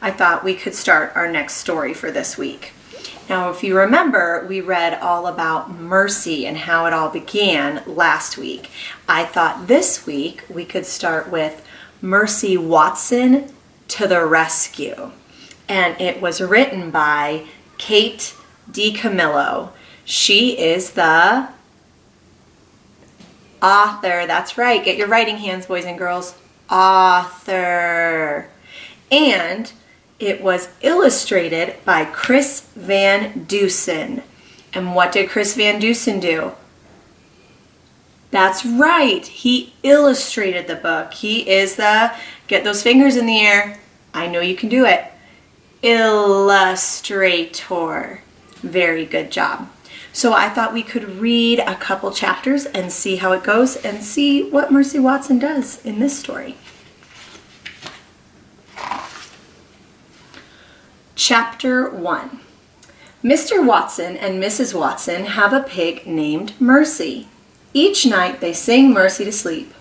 I thought we could start our next story for this week. Now, if you remember, we read all about mercy and how it all began last week. I thought this week we could start with Mercy Watson to the Rescue. And it was written by Kate DiCamillo. She is the author. That's right. Get your writing hands, boys and girls. Author. And it was illustrated by Chris Van Dusen. And what did Chris Van Dusen do? That's right. He illustrated the book. He is the, get those fingers in the air. I know you can do it. Illustrator. Very good job. So I thought we could read a couple chapters and see how it goes and see what Mercy Watson does in this story. Chapter 1. Mr. Watson and Mrs. Watson have a pig named Mercy. Each night they sing Mercy to sleep.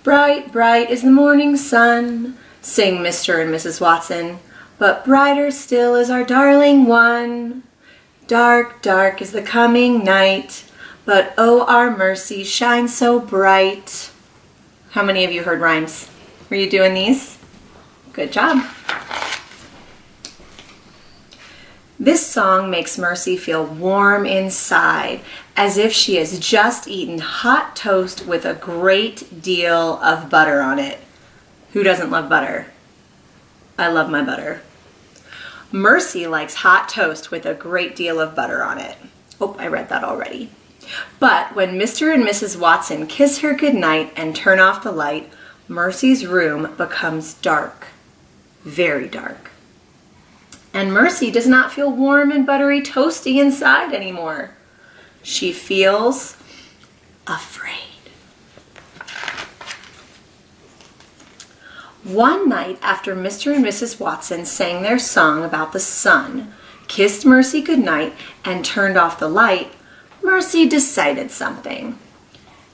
Bright, bright is the morning sun, sing Mr. and Mrs. Watson, but brighter still is our darling one. Dark, dark is the coming night, but oh, our Mercy shines so bright. How many of you heard rhymes? Were you doing these? Good job. This song makes Mercy feel warm inside, as if she has just eaten hot toast with a great deal of butter on it. Who doesn't love butter? I love my butter. Mercy likes hot toast with a great deal of butter on it. Oh, I read that already. But when Mr. and Mrs. Watson kiss her goodnight and turn off the light, Mercy's room becomes dark, very dark. And Mercy does not feel warm and buttery toasty inside anymore. She feels afraid. One night after Mr. and Mrs. Watson sang their song about the sun, kissed Mercy goodnight, and turned off the light, Mercy decided something.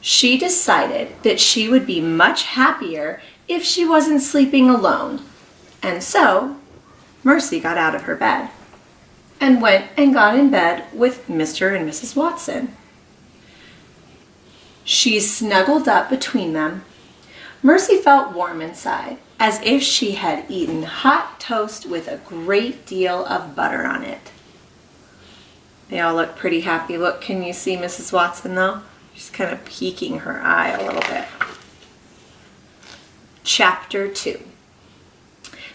She decided that she would be much happier if she wasn't sleeping alone. And so, Mercy got out of her bed and went and got in bed with Mr. and Mrs. Watson. She snuggled up between them. Mercy felt warm inside, as if she had eaten hot toast with a great deal of butter on it. They all look pretty happy. Look, can you see Mrs. Watson though? She's kind of peeking her eye a little bit. Chapter 2.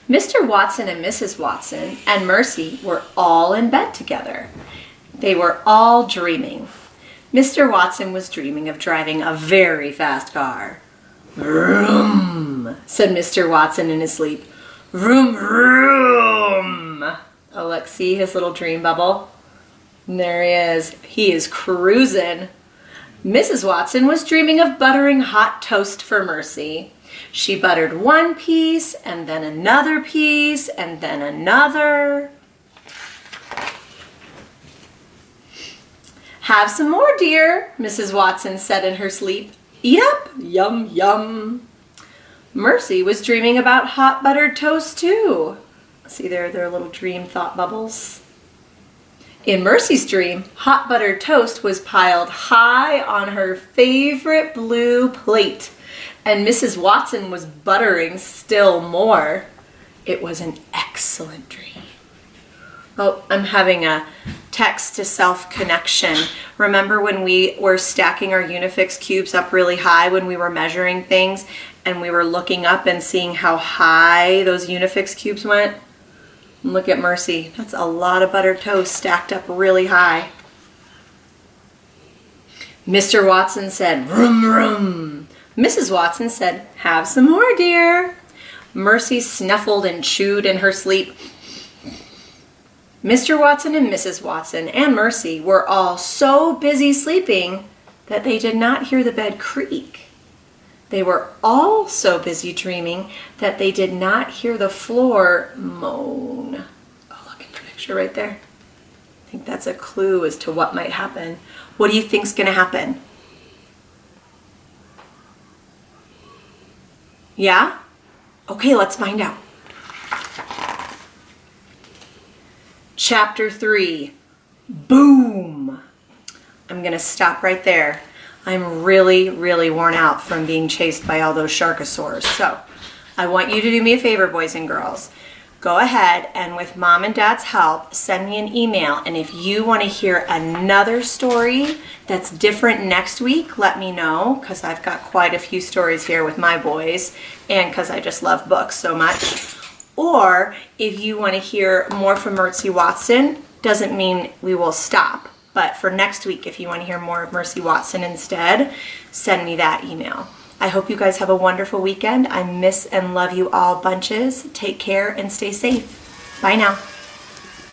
Mr. Watson and Mrs. Watson and Mercy were all in bed together. They were all dreaming. Mr. Watson was dreaming of driving a very fast car. Vroom, said Mr. Watson in his sleep. Vroom, vroom. Oh, look, see his little dream bubble? And there he is. He is cruising. Mrs. Watson was dreaming of buttering hot toast for Mercy. She buttered one piece, and then another piece, and then another. Have some more, dear, Mrs. Watson said in her sleep. Eat up, yum, yum. Mercy was dreaming about hot buttered toast too. See there, their little dream thought bubbles. In Mercy's dream, hot buttered toast was piled high on her favorite blue plate, and Mrs. Watson was buttering still more. It was an excellent dream. Oh, I'm having a text-to-self connection. Remember when we were stacking our Unifix cubes up really high when we were measuring things and we were looking up and seeing how high those Unifix cubes went? And look at Mercy. That's a lot of buttered toast stacked up really high. Mr. Watson said, vroom, vroom. Mrs. Watson said, have some more, dear. Mercy snuffled and chewed in her sleep. Mr. Watson and Mrs. Watson and Mercy were all so busy sleeping that they did not hear the bed creak. They were all so busy dreaming that they did not hear the floor moan. Oh, look at the picture right there. I think that's a clue as to what might happen. What do you think's going to happen? Yeah? Okay, let's find out. Chapter 3, boom. I'm gonna stop right there. I'm really, really worn out from being chased by all those sharkosaurs. So I want you to do me a favor, boys and girls. Go ahead and with Mom and Dad's help, send me an email. And if you want to hear another story that's different next week, let me know, because I've got quite a few stories here with my boys and because I just love books so much. Or if you want to hear more from Mercy Watson, doesn't mean we will stop. But for next week, if you want to hear more of Mercy Watson instead, send me that email. I hope you guys have a wonderful weekend. I miss and love you all bunches. Take care and stay safe. Bye now.